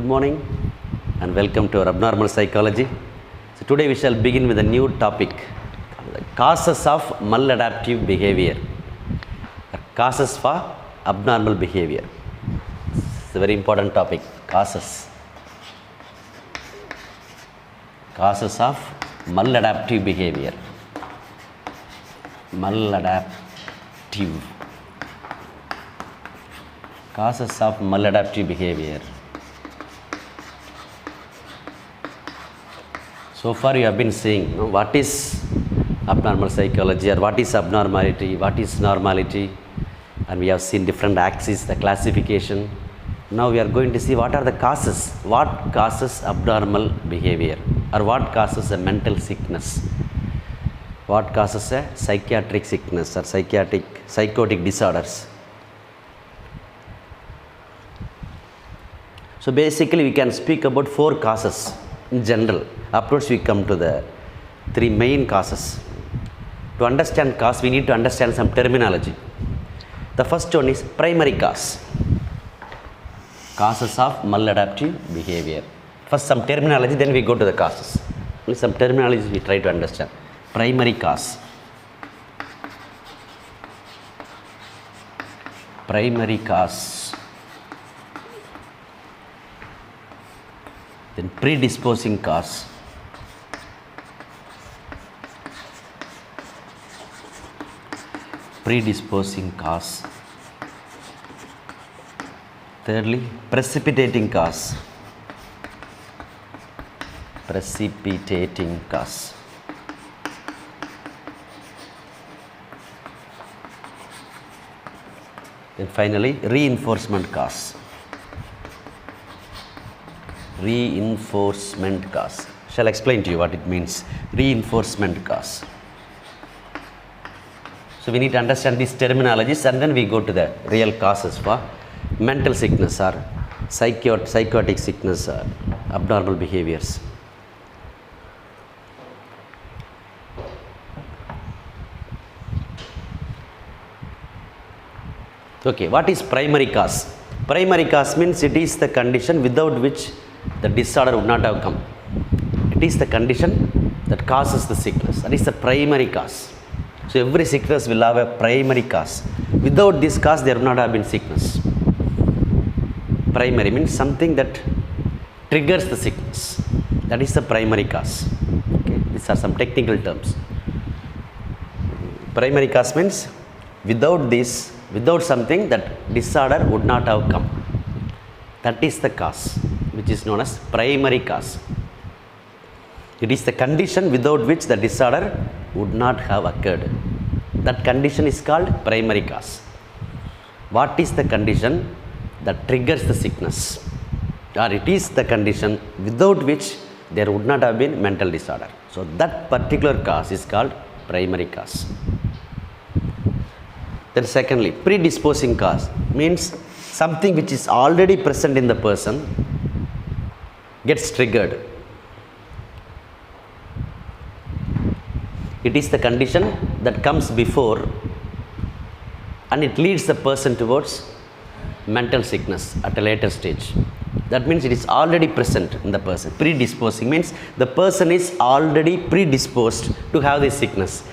Good morning and welcome to our abnormal psychology. So today we shall begin with a new topic, causes of maladaptive behavior, causes for abnormal behavior. It's a very important topic, causes of maladaptive behavior. Causes of maladaptive behavior. So far you have been seeing what is abnormal psychology or what is abnormality, what is normality, and we have seen different axes, the classification. Now we are going to see what are the causes, what causes abnormal behavior or what causes a mental sickness, what causes a psychiatric sickness or psychotic disorders. So basically we can speak about 4 causes in general. Afterwards we come to the 3 main causes. To understand cause, we need to understand some terminology. The first one is primary cause. Causes of maladaptive behavior. First some terminology, then we go to the causes. Some terminology we try to understand. Primary cause. Primary cause. Then predisposing cause. Predisposing cause. Thirdly, precipitating cause. Precipitating cause. Then finally, reinforcement cause. Reinforcement cause. Shall I explain to you what it means? Reinforcement cause. So we need to understand these terminologies and then we go to the real causes for mental sickness or psychotic sickness or abnormal behaviors. Okay, what is primary cause? Primary cause means it is the condition without which the disorder would not have come. It is the condition that causes the sickness. That is the primary cause. So every sickness will have a primary cause. Without this cause, there would not have been sickness. Primary means something that triggers the sickness. That is the primary cause. Okay, these are some technical terms. Primary cause means without this, without something, that disorder would not have come. That is the cause, which is known as primary cause. It is the condition without which the disorder would not have occurred. That condition is called primary cause. What is the condition that triggers the sickness? Or it is the condition without which there would not have been mental disorder. So that particular cause is called primary cause. Then secondly, predisposing cause means something which is already present in the person gets triggered. It is the condition that comes before and it leads the person towards mental sickness at a later stage. That means it is already present in the person. Predisposing means the person is already predisposed to have this sickness.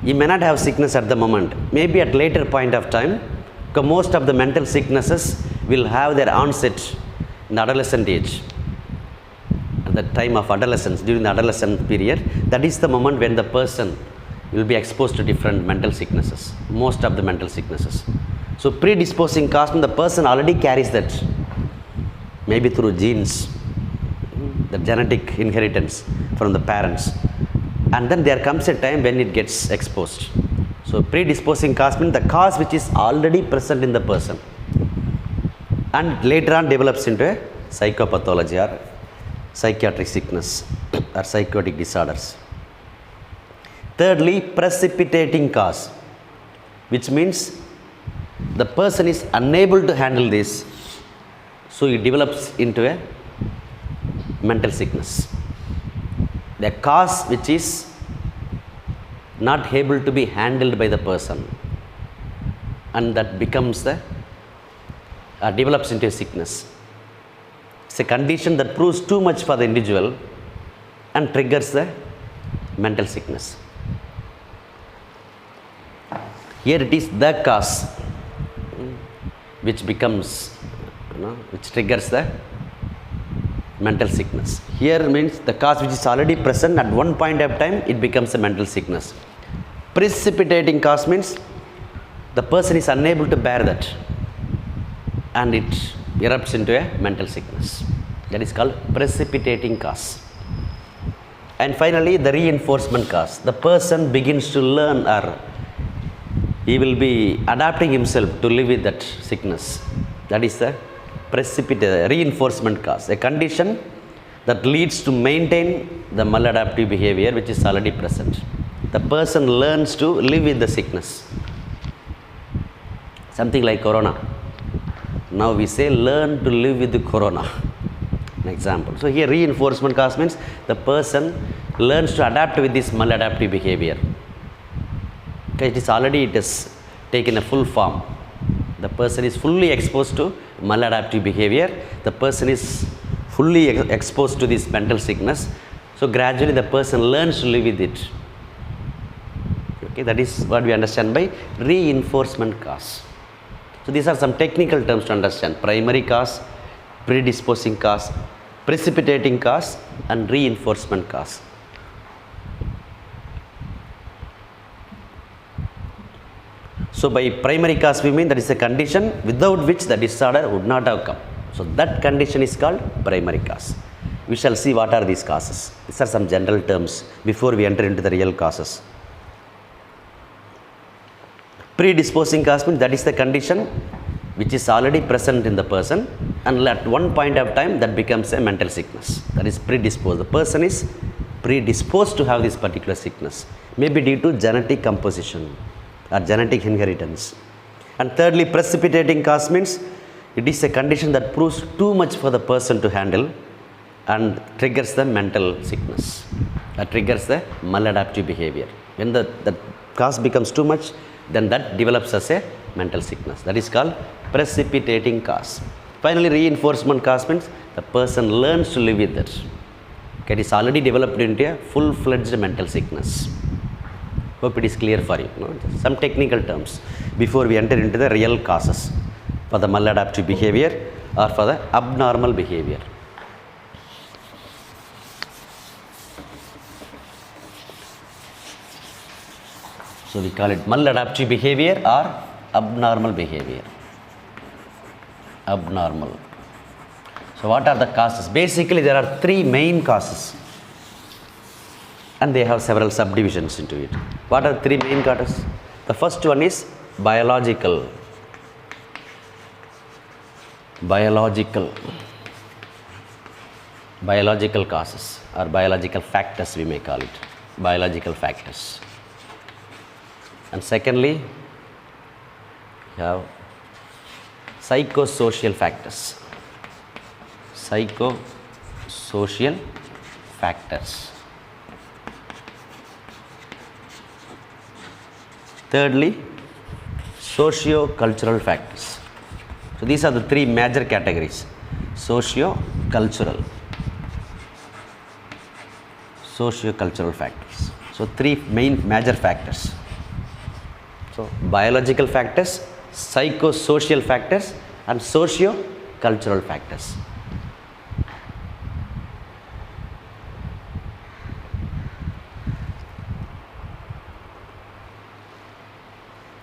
You may not have sickness at the moment. Maybe at later point of time, because most of the mental sicknesses will have their onset in the adolescent age. At the time of adolescence, during the adolescent period, that is the moment when the person will be exposed to different mental sicknesses, most of the mental sicknesses. So predisposing cause means the person already carries that, maybe through genes, the genetic inheritance from the parents. And then there comes a time when it gets exposed. So predisposing cause means the cause which is already present in the person and later on develops into a psychopathology or psychiatric sickness or psychotic disorders. Thirdly, precipitating cause, which means the person is unable to handle this, so it develops into a mental sickness. The cause which is not able to be handled by the person and that becomes the develops into a sickness. It's a condition that proves too much for the individual and triggers the mental sickness. Here it is the cause which becomes, which triggers the mental sickness. Here means the cause which is already present at one point of time, it becomes a mental sickness. Precipitating cause means the person is unable to bear that and it erupts into a mental sickness. That is called precipitating cause. And finally, the reinforcement cause. The person begins to learn, or he will be adapting himself to live with that sickness. That is the reinforcement cause, a condition that leads to maintain the maladaptive behavior which is already present. The person learns to live with the sickness. Something like corona. Now we say learn to live with the corona. An example. So here reinforcement cause means the person learns to adapt with this maladaptive behavior. Okay, it has taken a full form. The person is fully exposed to maladaptive behavior. The person is fully exposed to this mental sickness. So gradually the person learns to live with it. Okay, that is what we understand by reinforcement cause. So these are some technical terms to understand: primary cause, predisposing cause, precipitating cause, and reinforcement cause. So by primary cause we mean that is a condition without which the disorder would not have come. So that condition is called primary cause. We shall see what are these causes. These are some general terms before we enter into the real causes. Predisposing cause means that is the condition which is already present in the person, and at one point of time that becomes a mental sickness. That is predisposed. The person is predisposed to have this particular sickness, maybe due to genetic composition or genetic inheritance. And thirdly, precipitating cause means it is a condition that proves too much for the person to handle and triggers the mental sickness, that triggers the maladaptive behavior. When the cause becomes too much, then that develops as a mental sickness. That is called precipitating cause. Finally, reinforcement cause means the person learns to live with it. Okay, it is already developed into a full-fledged mental sickness. Hope it is clear for you. Some technical terms before we enter into the real causes for the maladaptive behavior or for the abnormal behavior. So we call it maladaptive behavior or abnormal behavior. Abnormal. So what are the causes? Basically there are three main causes, and they have several subdivisions into it. What are the three main causes? The first one is biological. Biological causes or biological factors, we may call it. Biological factors. And secondly, you have psychosocial factors. Psychosocial factors. Thirdly, socio-cultural factors. So these are the three major categories: socio-cultural factors. So three main major factors. So biological factors, psychosocial factors, and socio-cultural factors.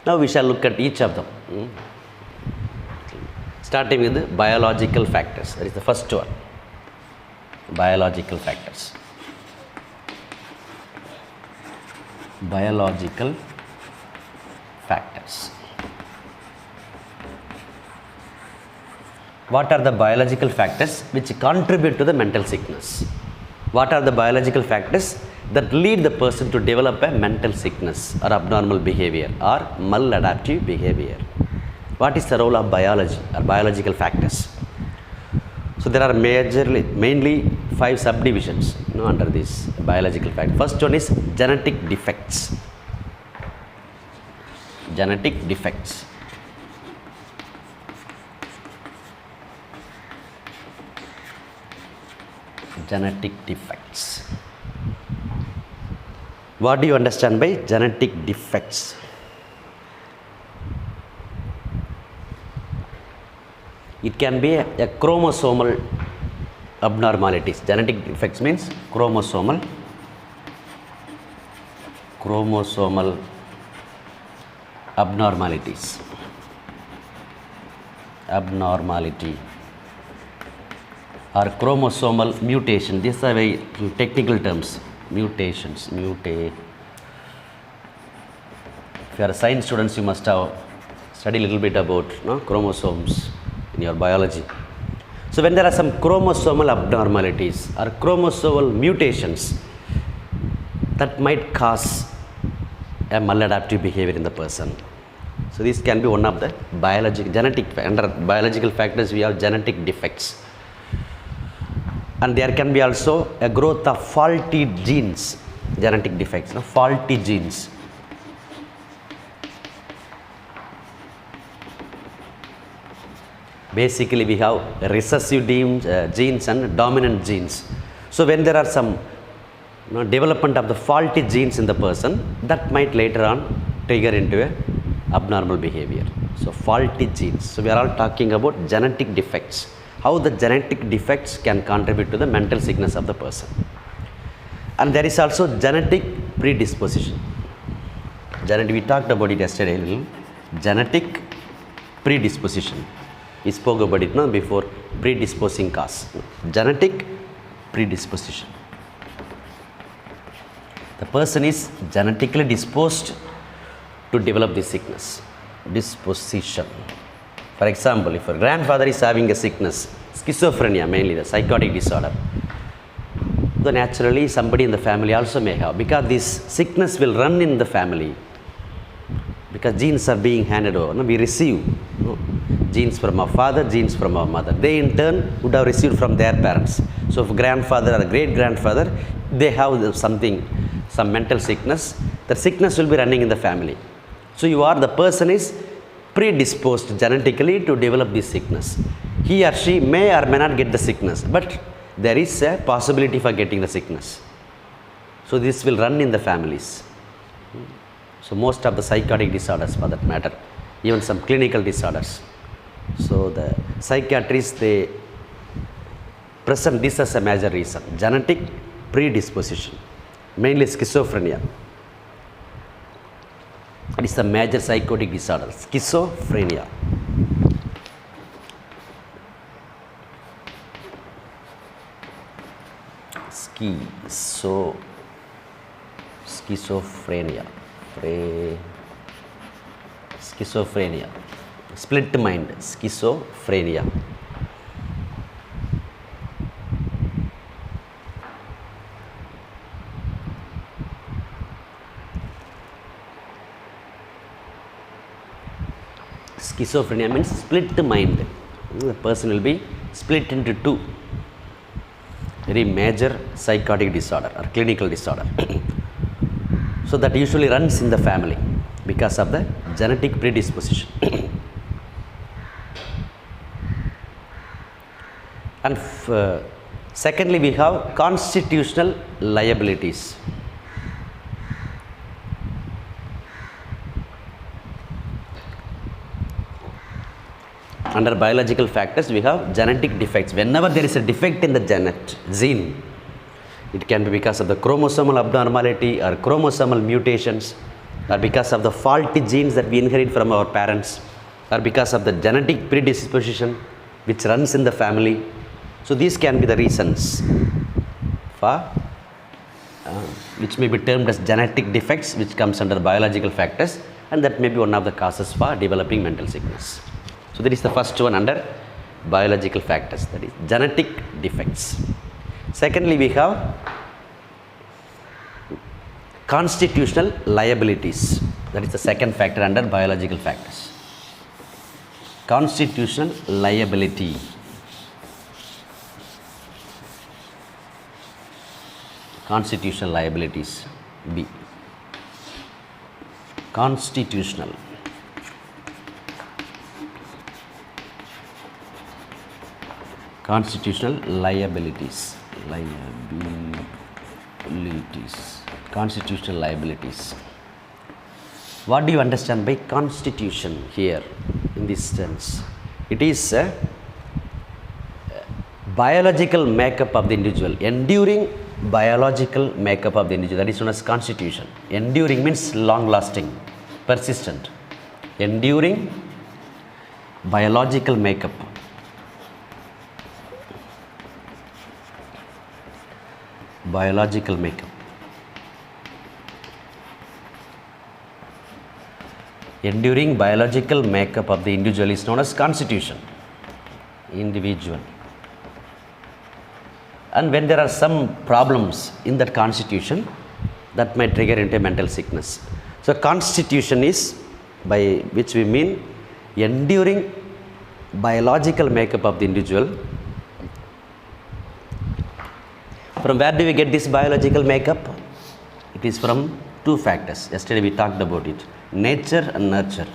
Now we shall look at each of them. Starting with the biological factors. That is the first one. Biological factors. Biological factors. What are the biological factors which contribute to the mental sickness? What are the biological factors that lead the person to develop a mental sickness or abnormal behavior or maladaptive behavior? What is the role of biology or biological factors? So there are mainly 5 subdivisions under this biological factor. First one is genetic defects. Genetic defects. Genetic defects. What do you understand by genetic defects? It can be a chromosomal abnormalities. Genetic defects means chromosomal abnormalities. Abnormality or chromosomal mutation. These are very technical terms. Mutations. If you are a science students, you must have studied a little bit about chromosomes in your biology. So when there are some chromosomal abnormalities or chromosomal mutations, that might cause a maladaptive behavior in the person. So this can be one of the under biological factors. We have genetic defects, and there can be also a growth of faulty genes. Genetic defects, faulty genes. Basically, we have recessive genes and dominant genes. So when there are some development of the faulty genes in the person, that might later on trigger into a abnormal behavior. So faulty genes. So we are all talking about genetic defects. How the genetic defects can contribute to the mental sickness of the person. And there is also genetic predisposition. We talked about it yesterday a little. Genetic predisposition. We spoke about it before. Predisposing cause. Genetic predisposition. The person is genetically disposed to develop this sickness. Disposition. For example, if a grandfather is having a sickness, schizophrenia mainly, the psychotic disorder, then naturally somebody in the family also may have, because this sickness will run in the family, because genes are being handed over. We receive genes from our father, genes from our mother. They in turn would have received from their parents. So if grandfather or great grandfather, they have some mental sickness, the sickness will be running in the family. So the person is predisposed genetically to develop this sickness. He or she may or may not get the sickness, but there is a possibility for getting the sickness. So this will run in the families. So most of the psychotic disorders, for that matter, even some clinical disorders. So the psychiatrists, they present this as a major reason. Genetic predisposition, mainly schizophrenia. It is the major psychotic disorder, schizophrenia. Schizophrenia. Split mind, schizophrenia. Schizophrenia means split mind. The person will be split into two. Very major psychotic disorder or clinical disorder. So that usually runs in the family because of the genetic predisposition. And secondly, we have constitutional liabilities. Under biological factors, we have genetic defects. Whenever there is a defect in the gene, it can be because of the chromosomal abnormality or chromosomal mutations, or because of the faulty genes that we inherit from our parents, or because of the genetic predisposition which runs in the family. So these can be the reasons for which may be termed as genetic defects, which comes under biological factors, and that may be one of the causes for developing mental sickness. So that is the first one under biological factors, that is genetic defects. Secondly, we have constitutional liabilities. That is the second factor under biological factors. Constitutional liability. Constitutional liabilities. B. Constitutional liabilities. liabilities, constitutional liabilities. What do you understand by constitution here in this sense? It is a biological makeup of the individual, enduring biological makeup of the individual, that is known as constitution. Enduring means long lasting, persistent. Enduring biological makeup. Biological makeup. Enduring biological makeup of the individual is known as constitution. Individual. And when there are some problems in that constitution, that may trigger into mental sickness. So constitution is, by which we mean enduring biological makeup of the individual. From where do we get this biological makeup? It is from two factors. Yesterday we talked about it. Nature and nurture.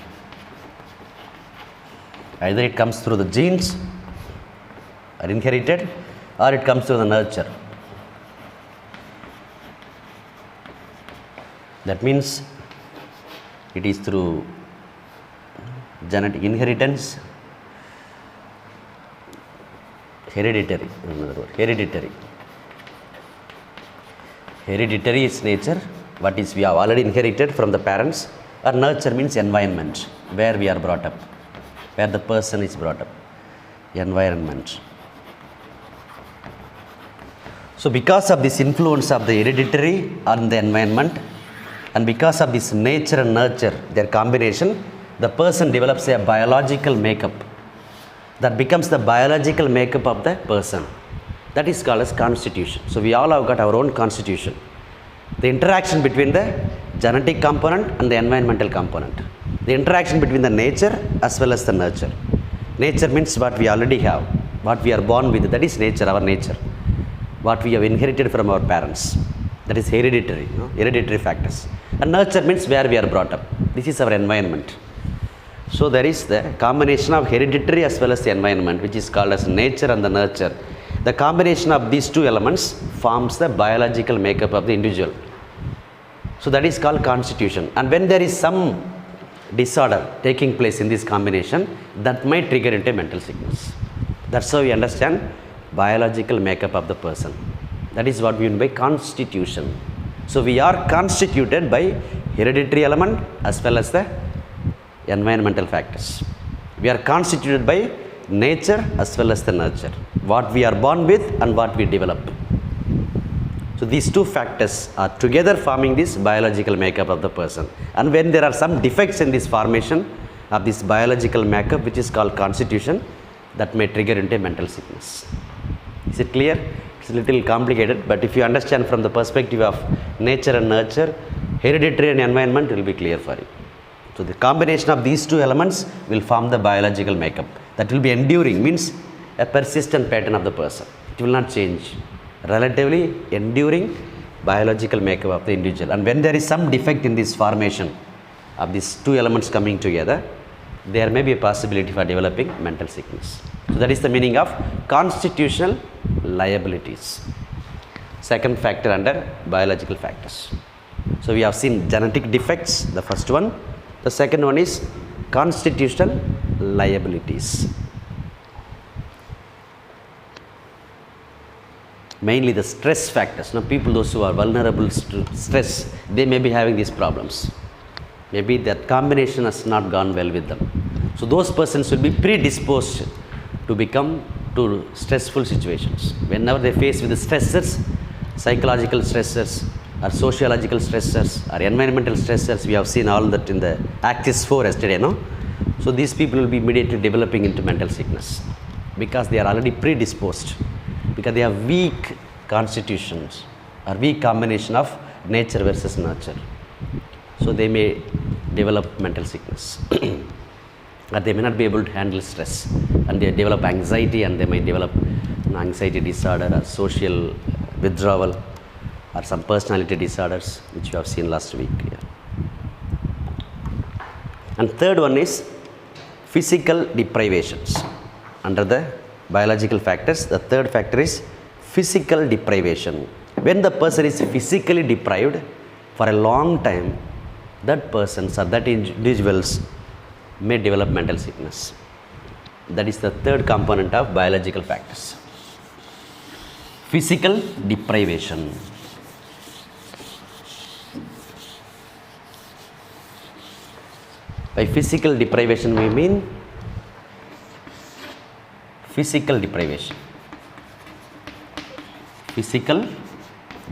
Either it comes through the genes, are inherited, or it comes through the nurture. That means it is through genetic inheritance, hereditary, another word, hereditary. Hereditary is nature, what is we have already inherited from the parents, or nurture means environment, where we are brought up, where the person is brought up, environment. So because of this influence of the hereditary on the environment, and because of this nature and nurture, their combination, the person develops a biological makeup that becomes the biological makeup of the person. That is called as constitution. So we all have got our own constitution. The interaction between the genetic component and the environmental component. The interaction between the nature as well as the nurture. Nature means what we already have, what we are born with, that is nature, our nature. What we have inherited from our parents, that is hereditary, hereditary factors. And nurture means where we are brought up. This is our environment. So there is the combination of hereditary as well as the environment, which is called as nature and the nurture. The combination of these two elements forms the biological makeup of the individual. So that is called constitution. And when there is some disorder taking place in this combination, that might trigger into mental sickness. That's how we understand biological makeup of the person. That is what we mean by constitution. So we are constituted by hereditary element as well as the environmental factors. We are constituted by nature as well as the nurture. What we are born with and what we develop. So these two factors are together forming this biological makeup of the person. And when there are some defects in this formation of this biological makeup, which is called constitution, that may trigger into mental sickness. Is it clear? It's a little complicated, but if you understand from the perspective of nature and nurture, hereditary and environment will be clear for you. So the combination of these two elements will form the biological makeup. That will be enduring, means a persistent pattern of the person. It will not change. Relatively enduring biological makeup of the individual. And when there is some defect in this formation of these two elements coming together, there may be a possibility for developing mental sickness. So that is the meaning of constitutional liabilities. Second factor under biological factors. So we have seen genetic defects, the first one. The second one is constitutional liabilities. Mainly the stress factors. Now people, those who are vulnerable to stress, they may be having these problems. Maybe that combination has not gone well with them. So those persons will be predisposed to become to stressful situations. Whenever they face with the stressors, psychological stressors or sociological stressors or environmental stressors, we have seen all that in the Axis 4 yesterday, no? So these people will be immediately developing into mental sickness because they are already predisposed, because they have weak constitutions or weak combination of nature versus nurture. So they may develop mental sickness or they may not be able to handle stress, and they develop anxiety, and they may develop an anxiety disorder or social withdrawal or some personality disorders, which you have seen last week. Yeah. And third one is physical deprivations. Under the biological factors, the third factor is physical deprivation. When the person is physically deprived for a long time, that persons or that individuals may develop mental sickness. That is the third component of biological factors. Physical deprivation. By physical deprivation we mean physical deprivation. Physical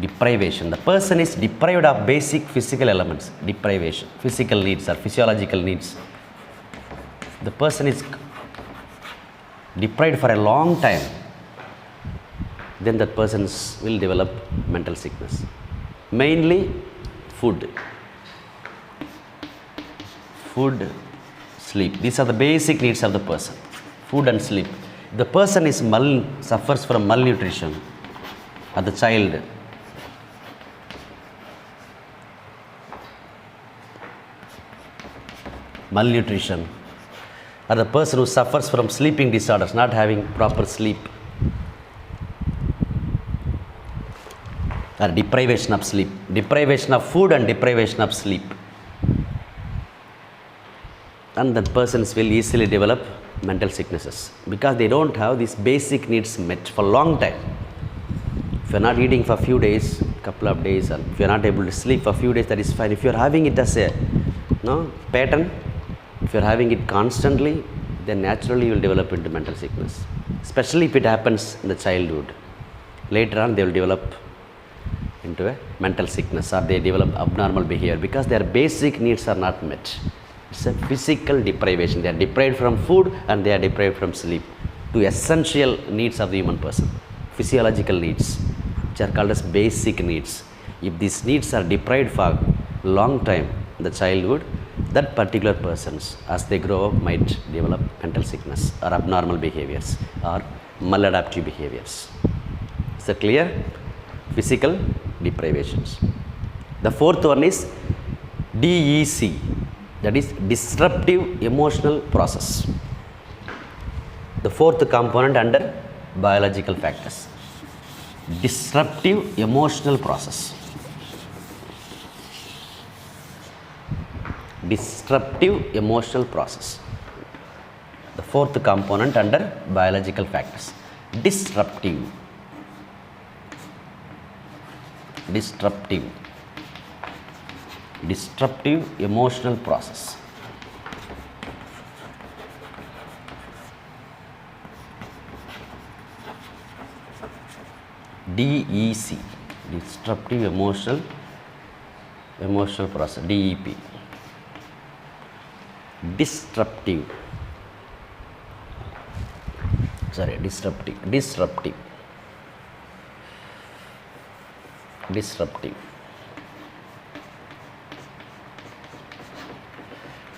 deprivation. The person is deprived of basic physical elements. Deprivation. Physical needs or physiological needs. The person is deprived for a long time. Then that person will develop mental sickness. Mainly food. Food, sleep. These are the basic needs of the person. Food and sleep. If the person is suffers from malnutrition, or the child, malnutrition, or the person who suffers from sleeping disorders, not having proper sleep, or deprivation of sleep, deprivation of food and deprivation of sleep, and that persons will easily develop mental sicknesses because they don't have these basic needs met for a long time. If you are not eating for a few days, couple of days, and if you are not able to sleep for a few days, that is fine. If you are having it as a pattern, if you are having it constantly, then naturally you will develop into mental sickness, especially if it happens in the childhood. Later on they will develop into a mental sickness or they develop abnormal behavior because their basic needs are not met. It's a physical deprivation. They are deprived from food and they are deprived from sleep. Two essential needs of the human person. Physiological needs, which are called as basic needs. If these needs are deprived for a long time in the childhood, that particular persons, as they grow up, might develop mental sickness or abnormal behaviors or maladaptive behaviors. Is that clear? Physical deprivations. The fourth one is DEC. That is disruptive emotional process. The fourth component under biological factors. Disruptive emotional process. Disruptive emotional process. The fourth component under biological factors. Disruptive. Disruptive emotional process. DEC, disruptive emotional process. DEP,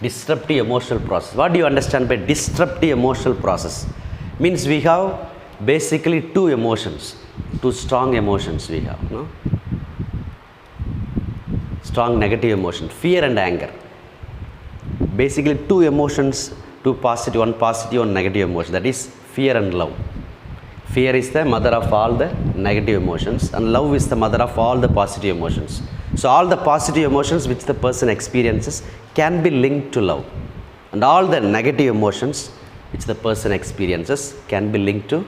disruptive emotional process. What do you understand by disruptive emotional process? Means we have basically two emotions, two strong emotions we have, no? Strong negative emotion, fear and anger. Basically two emotions, one positive, one negative emotion, that is fear and love. Fear is the mother of all the negative emotions and love is the mother of all the positive emotions. So all the positive emotions which the person experiences can be linked to love, and all the negative emotions which the person experiences can be linked to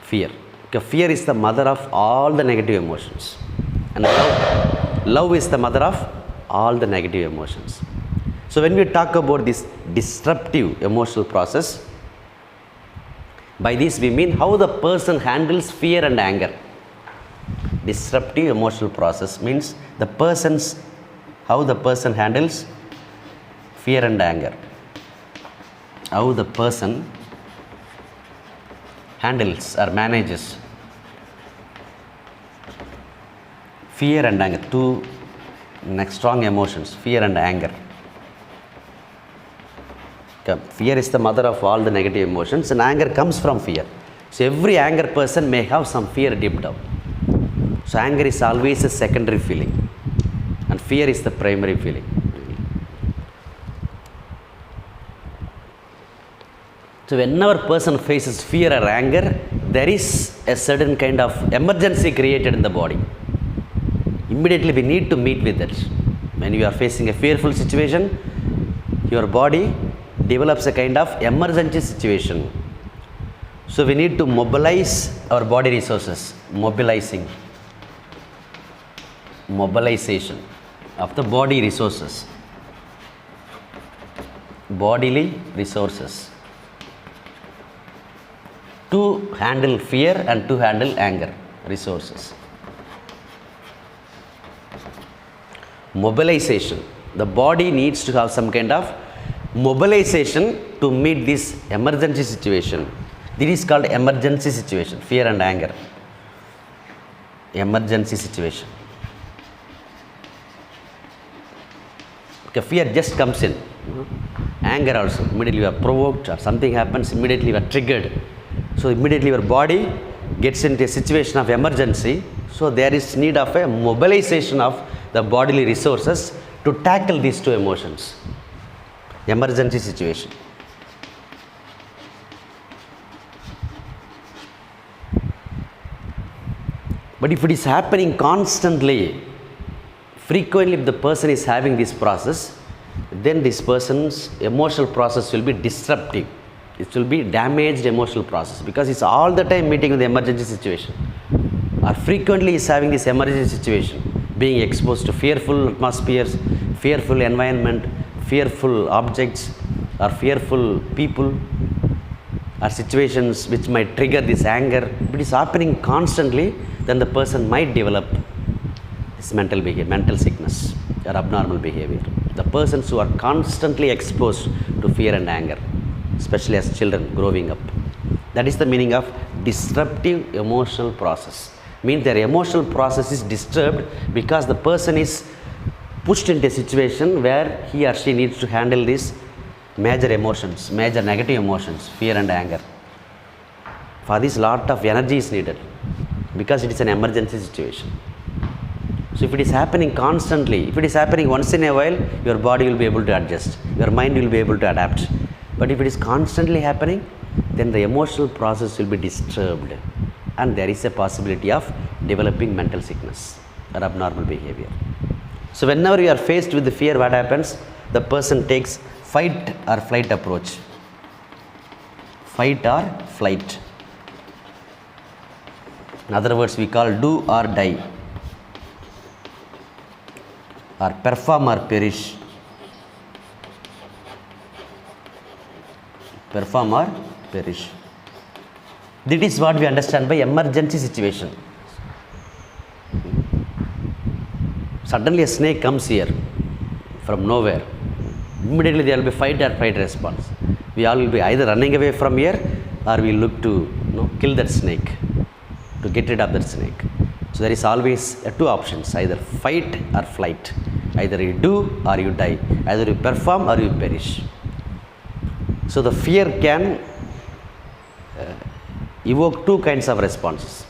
fear. Because fear is the mother of all the negative emotions, and love is the mother of all the negative emotions. So when we talk about this disruptive emotional process, by this we mean how the person handles fear and anger. Disruptive emotional process means how the person handles fear and anger. How the person handles or manages fear and anger, two strong emotions, fear and anger. Fear is the mother of all the negative emotions and anger comes from fear. So every anger person may have some fear deep down. So anger is always a secondary feeling and fear is the primary feeling. So whenever person faces fear or anger, there is a certain kind of emergency created in the body. Immediately we need to meet with it. When you are facing a fearful situation, your body develops a kind of emergency situation. So we need to mobilize our body resources. Mobilization of the body resources. Bodily resources to handle fear and to handle anger. Resources. Mobilization. The body needs to have some kind of mobilization to meet this emergency situation. This is called emergency situation, fear and anger. Emergency situation. Okay, fear just comes in. Anger also. Immediately you are provoked or something happens, immediately you are triggered. So immediately your body gets into a situation of emergency. So there is need of a mobilization of the bodily resources to tackle these two emotions. Emergency situation. But if it is happening constantly, frequently, if the person is having this process, then this person's emotional process will be disruptive. It will be damaged emotional process because it's all the time meeting with the emergency situation. Or frequently is having this emergency situation, being exposed to fearful atmospheres, fearful environment, fearful objects, or fearful people, or situations which might trigger this anger. If it is happening constantly, then the person might develop this mental behavior, mental sickness or abnormal behavior. The persons who are constantly exposed to fear and anger, especially as children growing up. That is the meaning of disruptive emotional process. Means their emotional process is disturbed because the person is pushed into a situation where he or she needs to handle these major emotions, major negative emotions, fear and anger. For this, lot of energy is needed because it is an emergency situation. So if it is happening constantly, if it is happening once in a while, your body will be able to adjust, your mind will be able to adapt. But if it is constantly happening, then the emotional process will be disturbed and there is a possibility of developing mental sickness or abnormal behavior. So whenever you are faced with the fear, what happens? The person takes fight or flight approach. Fight or flight. In other words, we call do or die, or perform or perish. Perform or perish. That is what we understand by emergency situation. Suddenly a snake comes here from nowhere. Immediately there will be fight or flight response. We all will be either running away from here or we look to kill that snake, to get rid of that snake. So there is always two options, either fight or flight. Either you do or you die. Either you perform or you perish. So the fear can evoke two kinds of responses.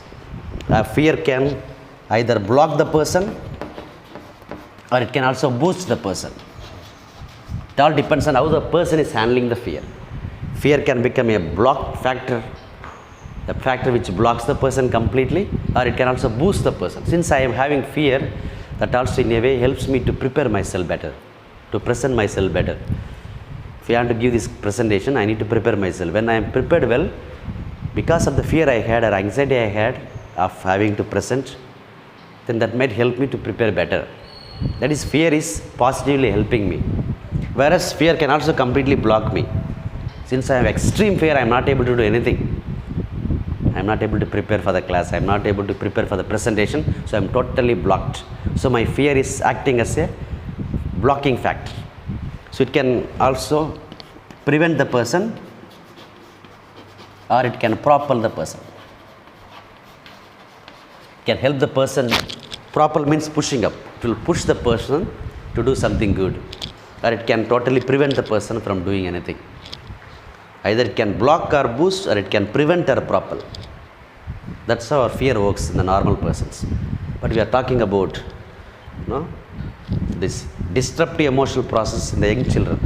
Fear can either block the person or it can also boost the person. It all depends on how the person is handling the fear. Fear can become a block factor, the factor which blocks the person completely, or it can also boost the person. Since I am having fear, that also in a way helps me to prepare myself better, to present myself better. If I want to give this presentation, I need to prepare myself. When I am prepared well, because of the fear I had or anxiety I had of having to present, then that might help me to prepare better. That is, fear is positively helping me. Whereas fear can also completely block me. Since I have extreme fear, I am not able to do anything. I am not able to prepare for the class. I am not able to prepare for the presentation. So I am totally blocked. So my fear is acting as a blocking factor. So it can also prevent the person or it can propel the person. It can help the person. Propel means pushing up. It will push the person to do something good. Or it can totally prevent the person from doing anything. Either it can block or boost or it can prevent or propel. That's how our fear works in the normal persons. But we are talking about this disruptive emotional process in the young children.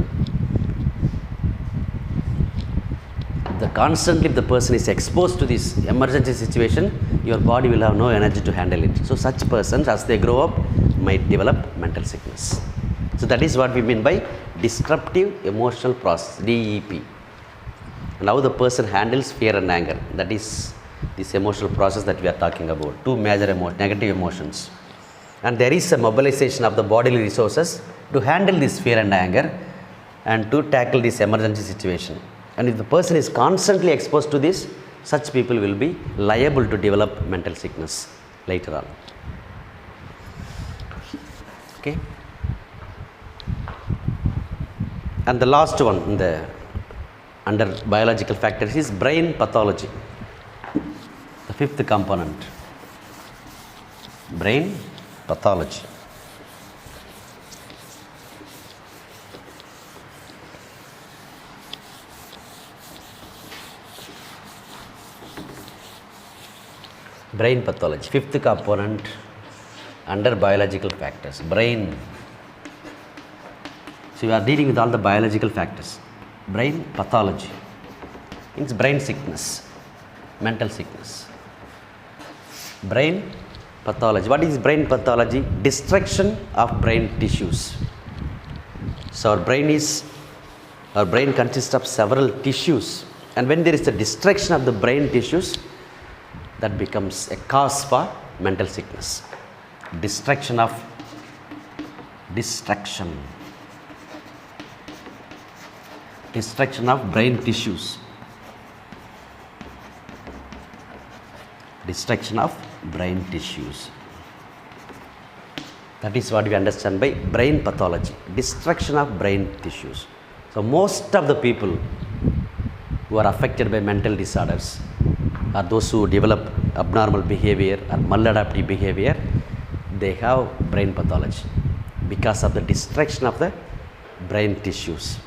Constantly if the person is exposed to this emergency situation, your body will have no energy to handle it. So such persons, as they grow up, might develop mental sickness. So that is what we mean by disruptive emotional process, DEP. And how the person handles fear and anger, that is this emotional process that we are talking about. Two major negative emotions, and there is a mobilization of the bodily resources to handle this fear and anger and to tackle this emergency situation. And if the person is constantly exposed to this, such people will be liable to develop mental sickness later on. Okay. And the last one in the under biological factors is brain pathology, the fifth component, brain pathology. Brain pathology, fifth component under biological factors, brain. So we are dealing with all the biological factors. Brain pathology means brain sickness, mental sickness. Brain pathology. What is brain pathology? Destruction of brain tissues. So our brain consists of several tissues, and when there is a destruction of the brain tissues, that becomes a cause for mental sickness. Destruction of brain tissues. Destruction of brain tissues. That is what we understand by brain pathology. Destruction of brain tissues. So most of the people who are affected by mental disorders are those who develop abnormal behavior or maladaptive behavior. They have brain pathology because of the destruction of the brain tissues.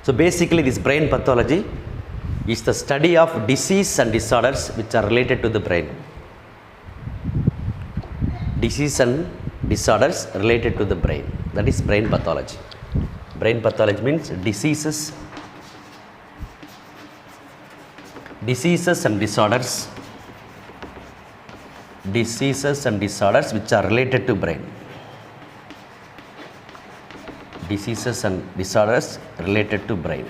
So basically this brain pathology is the study of disease and disorders which are related to the brain. Disease and disorders related to the brain, that is brain pathology. Brain pathology means diseases and disorders which are related to brain. Diseases and disorders related to brain.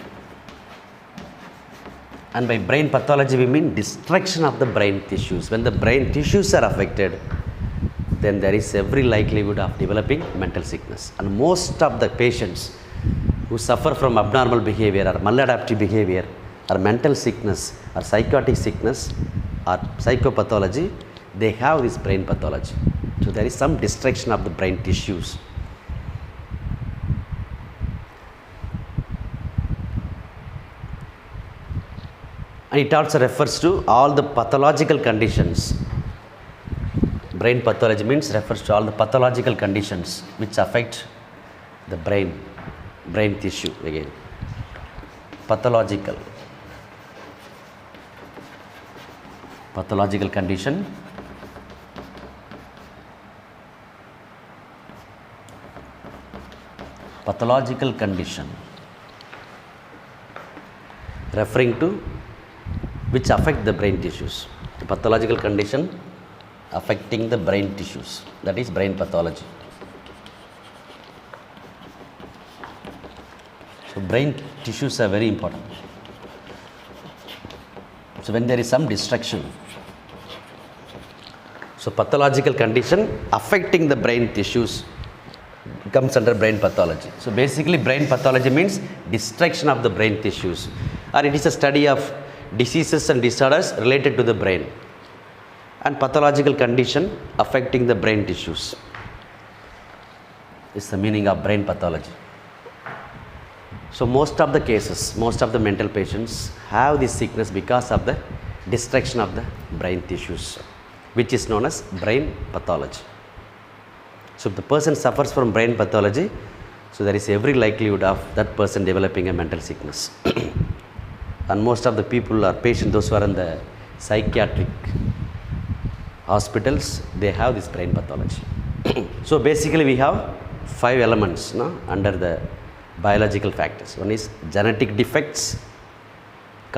And by brain pathology we mean destruction of the brain tissues. When the brain tissues are affected, then there is every likelihood of developing mental sickness. And most of the patients who suffer from abnormal behavior or maladaptive behavior or mental sickness or psychotic sickness or psychopathology, they have this brain pathology. So there is some destruction of the brain tissues. And it also refers to all the pathological conditions. Brain pathology means refers to all the pathological conditions which affect the brain tissue. Again, pathological condition, referring to which affect the brain tissues. The pathological condition affecting the brain tissues, that is brain pathology. So brain tissues are very important. So when there is some destruction, so pathological condition affecting the brain tissues comes under brain pathology. So basically brain pathology means destruction of the brain tissues, or it is a study of diseases and disorders related to the brain, and pathological condition affecting the brain tissues is the meaning of brain pathology. So most of the cases, most of the mental patients have this sickness because of the destruction of the brain tissues, which is known as brain pathology. So if the person suffers from brain pathology, so there is every likelihood of that person developing a mental sickness. And most of the people are patients, those who are in the psychiatric hospitals, they have this brain pathology. So basically we have 5 elements under the biological factors. One is genetic defects,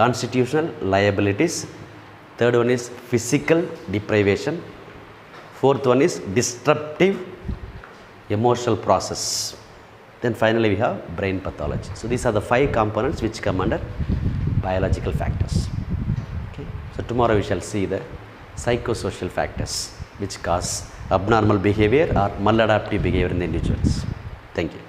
constitutional liabilities. Third one is physical deprivation. Fourth one is disruptive emotional process. Then finally we have brain pathology. So these are the 5 components which come under biological factors. Okay. So tomorrow we shall see the psychosocial factors which cause abnormal behavior or maladaptive behavior in the individuals. Thank you.